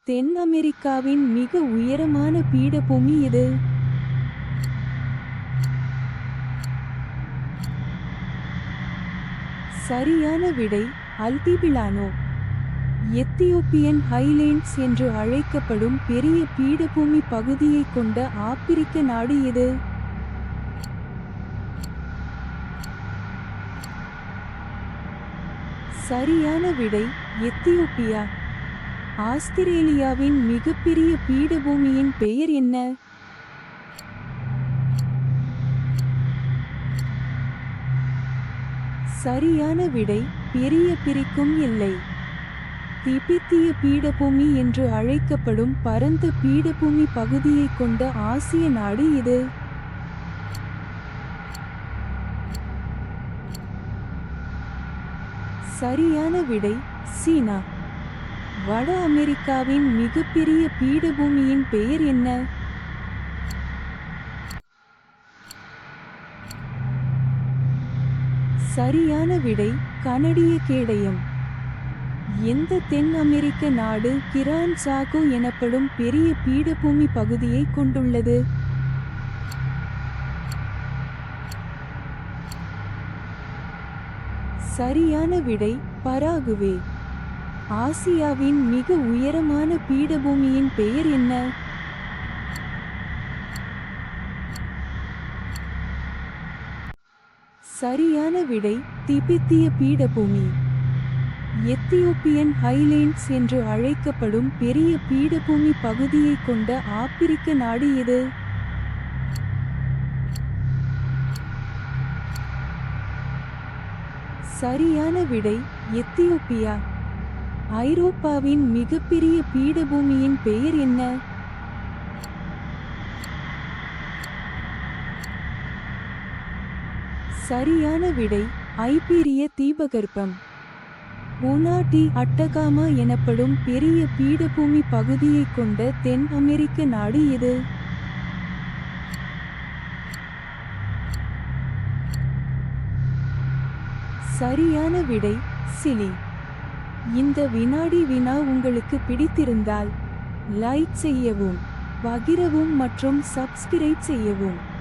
தென் அமெரிக்காவின் மிக உயரமான பீடபூமி எது? சரியான விடை அல்டிபிளானோ. எத்தியோப்பியன் ஹைலேண்ட்ஸ் என்று அழைக்கப்படும் பெரிய பீடபூமி பகுதியைக் கொண்ட ஆப்பிரிக்க நாடு எது? சரியான விடை எத்தியோப்பியா. ஆஸ்திரேலியாவின் மிகப்பெரிய பீடபூமியின் பெயர் என்ன? சரியான விடை பெரிய பிரிக்கும் எல்லை. திபெத்திய பீடபூமி என்று அழைக்கப்படும் பரந்த பீடபூமி பகுதியைக் கொண்ட ஆசிய நாடு எது? சரியான விடை சீனா. வட அமெரிக்காவின் மிகப்பெரிய பீடபூமியின் பெயர் என்ன? சரியான விடை கனடிய கேடயம். எந்த தென் அமெரிக்க நாடு கிரான் சாகோ எனப்படும் பெரிய பீடபூமி பகுதியை கொண்டுள்ளது? சரியான விடை பராகுவே. ஆசியாவின் மிக உயரமான பீடபூமியின் பெயர் என்ன? சரியான விடை திபெத்திய பீடபூமி. எத்தியோப்பியன் ஹைலேண்ட்ஸ் என்று அழைக்கப்படும் பெரிய பீடபூமி பகுதியைக் கொண்ட ஆப்பிரிக்க நாடு எது? சரியான விடை எத்தியோப்பியா. ஐரோப்பாவின் மிகப்பெரிய பீடபூமியின் பெயர் என்ன? சரியான விடை ஐபீரிய தீபகற்பம். ஊனாட்டி அட்டகாமா எனப்படும் பெரிய பீடபூமி பகுதியைக் கொண்ட தென் அமெரிக்க நாடு எது? சரியான விடை சிலி. இந்த வினாடி வினா உங்களுக்கு பிடித்திருந்தால் லைக் செய்யவும், பகிரவும் மற்றும் சப்ஸ்கிரைப் செய்யவும்.